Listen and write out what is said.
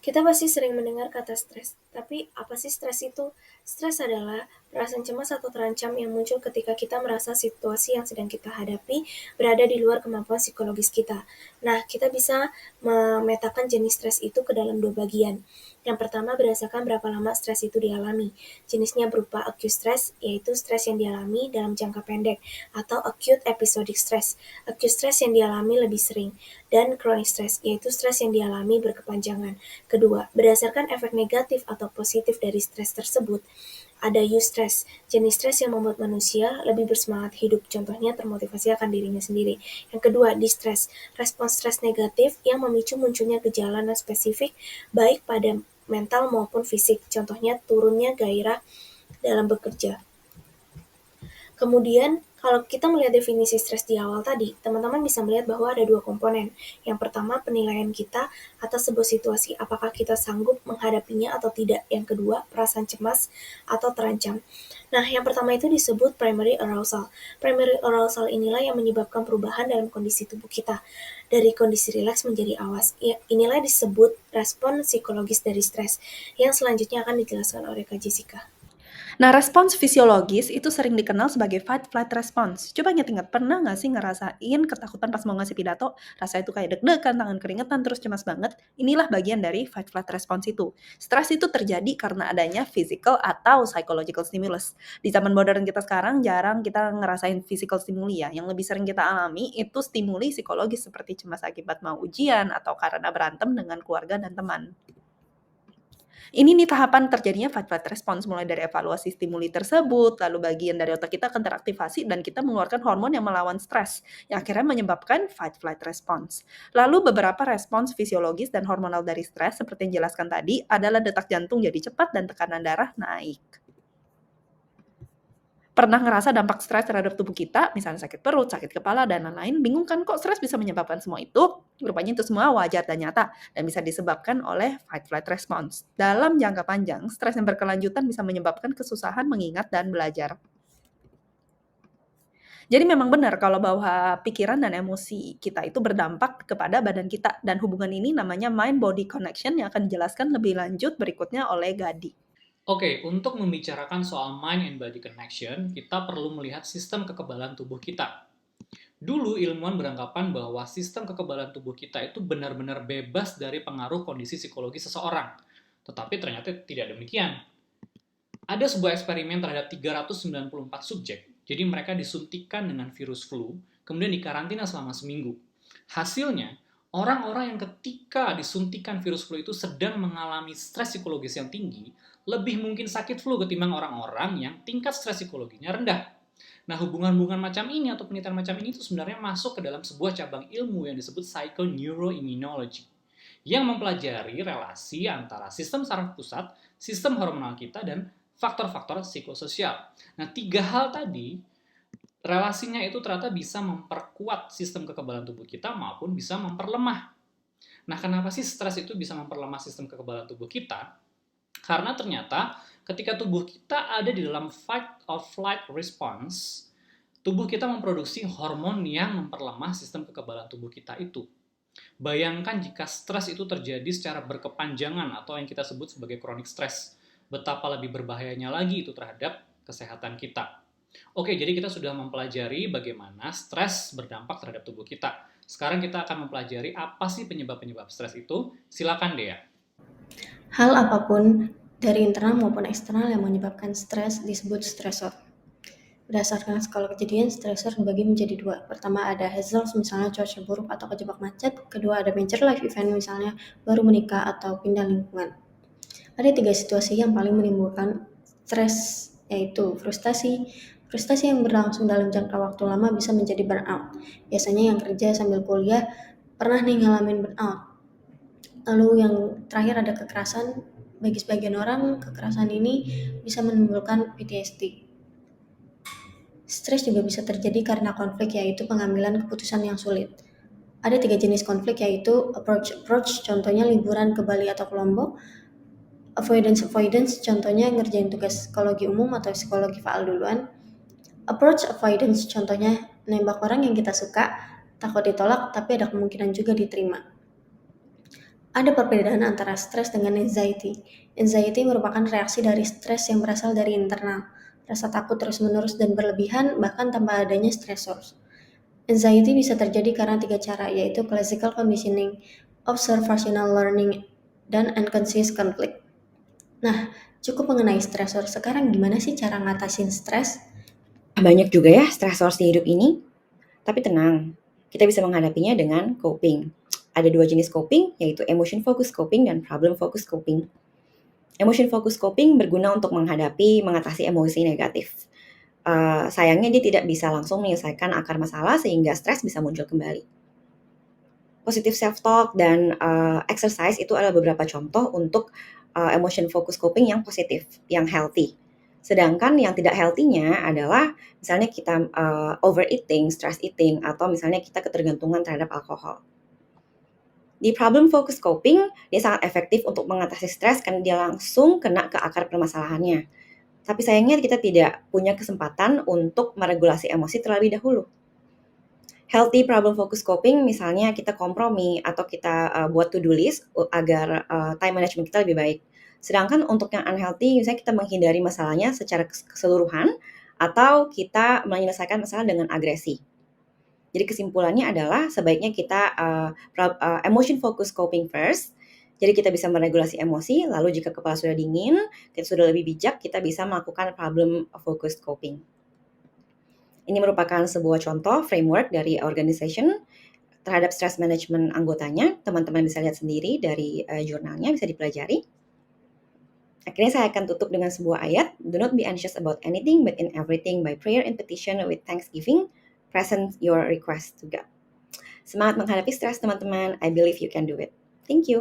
Kita pasti sering mendengar kata stres, tapi apa sih stres itu? Stres adalah perasaan cemas atau terancam yang muncul ketika kita merasa situasi yang sedang kita hadapi berada di luar kemampuan psikologis kita. Nah, kita bisa memetakan jenis stres itu ke dalam dua bagian. Yang pertama berdasarkan berapa lama stres itu dialami. Jenisnya berupa acute stress, yaitu stres yang dialami dalam jangka pendek, atau acute episodic stress. Acute stress yang dialami lebih sering, dan chronic stress, yaitu stres yang dialami berkepanjangan. Kedua, berdasarkan efek negatif atau positif dari stres tersebut, ada eustress, jenis stres yang membuat manusia lebih bersemangat hidup, contohnya termotivasi akan dirinya sendiri. Yang kedua, distress, respons stres negatif yang memicu munculnya gejala non spesifik baik pada mental maupun fisik, contohnya turunnya gairah dalam bekerja. Kemudian, kalau kita melihat definisi stres di awal tadi, teman-teman bisa melihat bahwa ada dua komponen. Yang pertama, penilaian kita atas sebuah situasi, apakah kita sanggup menghadapinya atau tidak. Yang kedua, perasaan cemas atau terancam. Nah, yang pertama itu disebut primary arousal. Primary arousal inilah yang menyebabkan perubahan dalam kondisi tubuh kita, dari kondisi rileks menjadi awas. Ya, inilah disebut respon psikologis dari stres, yang selanjutnya akan dijelaskan oleh Kak Jessica. Nah, respons fisiologis itu sering dikenal sebagai fight flight response. Coba ingat-ingat, pernah nggak sih ngerasain ketakutan pas mau ngasih pidato? Rasanya itu kayak deg-degan, tangan keringetan, terus cemas banget. Inilah bagian dari fight flight response itu. Stres itu terjadi karena adanya physical atau psychological stimulus. Di zaman modern kita sekarang jarang kita ngerasain physical stimuli ya. Yang lebih sering kita alami itu stimuli psikologis seperti cemas akibat mau ujian atau karena berantem dengan keluarga dan teman. Ini nih tahapan terjadinya fight flight response, mulai dari evaluasi stimuli tersebut, lalu bagian dari otak kita akan teraktivasi dan kita mengeluarkan hormon yang melawan stres, yang akhirnya menyebabkan fight flight response. Lalu beberapa respons fisiologis dan hormonal dari stres seperti yang dijelaskan tadi adalah detak jantung jadi cepat dan tekanan darah naik. Pernah ngerasa dampak stres terhadap tubuh kita, misalnya sakit perut, sakit kepala, dan lain-lain, bingung kan kok stres bisa menyebabkan semua itu? Rupanya itu semua wajar dan nyata, dan bisa disebabkan oleh fight-flight response. Dalam jangka panjang, stres yang berkelanjutan bisa menyebabkan kesusahan mengingat dan belajar. Jadi memang benar kalau bahwa pikiran dan emosi kita itu berdampak kepada badan kita, dan hubungan ini namanya mind-body connection yang akan dijelaskan lebih lanjut berikutnya oleh Gadi. Oke, untuk membicarakan soal mind and body connection, kita perlu melihat sistem kekebalan tubuh kita. Dulu ilmuwan beranggapan bahwa sistem kekebalan tubuh kita itu benar-benar bebas dari pengaruh kondisi psikologi seseorang. Tetapi ternyata tidak demikian. Ada sebuah eksperimen terhadap 394 subjek. Jadi mereka disuntikan dengan virus flu, kemudian dikarantina selama seminggu. Hasilnya, orang-orang yang ketika disuntikan virus flu itu sedang mengalami stres psikologis yang tinggi, lebih mungkin sakit flu ketimbang orang-orang yang tingkat stres psikologinya rendah. Nah, hubungan-hubungan macam ini atau penelitian macam ini itu sebenarnya masuk ke dalam sebuah cabang ilmu yang disebut psychoneuroimmunology, yang mempelajari relasi antara sistem saraf pusat, sistem hormonal kita, dan faktor-faktor psikososial. Nah, tiga hal tadi, relasinya itu ternyata bisa memperkuat sistem kekebalan tubuh kita maupun bisa memperlemah. Nah, kenapa sih stres itu bisa memperlemah sistem kekebalan tubuh kita? Karena ternyata ketika tubuh kita ada di dalam fight or flight response, tubuh kita memproduksi hormon yang memperlemah sistem kekebalan tubuh kita itu. Bayangkan jika stres itu terjadi secara berkepanjangan atau yang kita sebut sebagai chronic stress. Betapa lebih berbahayanya lagi itu terhadap kesehatan kita. Oke, jadi kita sudah mempelajari bagaimana stres berdampak terhadap tubuh kita. Sekarang kita akan mempelajari apa sih penyebab-penyebab stres itu. Silakan Dea. Hal apapun dari internal maupun eksternal yang menyebabkan stres disebut stresor. Berdasarkan skala kejadian, stresor dibagi menjadi dua. Pertama ada hazards, misalnya cuaca buruk atau kejebak macet. Kedua ada major life event, misalnya baru menikah atau pindah lingkungan. Ada tiga situasi yang paling menimbulkan stres, yaitu frustasi. Frustasi yang berlangsung dalam jangka waktu lama bisa menjadi burnout. Biasanya yang kerja sambil kuliah pernah nih ngalamin burnout. Lalu yang terakhir ada kekerasan. Bagi sebagian orang, kekerasan ini bisa menimbulkan PTSD. Stres juga bisa terjadi karena konflik, yaitu pengambilan keputusan yang sulit. Ada tiga jenis konflik, yaitu approach, contohnya liburan ke Bali atau ke Lombok. Avoidance, contohnya ngerjain tugas psikologi umum atau psikologi faal duluan. Approach avoidance, contohnya nembak orang yang kita suka, takut ditolak tapi ada kemungkinan juga diterima. Ada perbedaan antara stres dengan anxiety. Anxiety merupakan reaksi dari stres yang berasal dari internal, rasa takut terus-menerus dan berlebihan bahkan tanpa adanya stresor. Anxiety bisa terjadi karena 3 cara, yaitu classical conditioning, observational learning, dan unconscious conflict. Nah, cukup mengenai stresor. Sekarang gimana sih cara ngatasin stres? Banyak juga ya stresor di hidup ini. Tapi tenang, kita bisa menghadapinya dengan coping. Ada 2 jenis coping, yaitu emotion focused coping dan problem focused coping. Emotion focused coping berguna untuk mengatasi emosi negatif. Sayangnya dia tidak bisa langsung menyelesaikan akar masalah sehingga stres bisa muncul kembali. Positive self-talk dan exercise itu adalah beberapa contoh untuk emotion focused coping yang positif, yang healthy. Sedangkan yang tidak healthy-nya adalah misalnya kita overeating, stress eating, atau misalnya kita ketergantungan terhadap alkohol. Di problem focused coping, dia sangat efektif untuk mengatasi stres karena dia langsung kena ke akar permasalahannya. Tapi sayangnya kita tidak punya kesempatan untuk meregulasi emosi terlebih dahulu. Healthy problem focused coping misalnya kita kompromi atau kita buat to-do list agar time management kita lebih baik. Sedangkan untuk yang unhealthy, misalnya kita menghindari masalahnya secara keseluruhan atau kita menyelesaikan masalah dengan agresi. Jadi kesimpulannya adalah sebaiknya kita emotion focused coping first. Jadi kita bisa meregulasi emosi, lalu jika kepala sudah dingin, kita sudah lebih bijak, kita bisa melakukan problem focused coping. Ini merupakan sebuah contoh framework dari organization terhadap stress management anggotanya. Teman-teman bisa lihat sendiri dari jurnalnya, bisa dipelajari. Akhirnya saya akan tutup dengan sebuah ayat. Do not be anxious about anything, but in everything by prayer and petition with thanksgiving, present your request to God. Semangat menghadapi stres teman-teman. I believe you can do it. Thank you.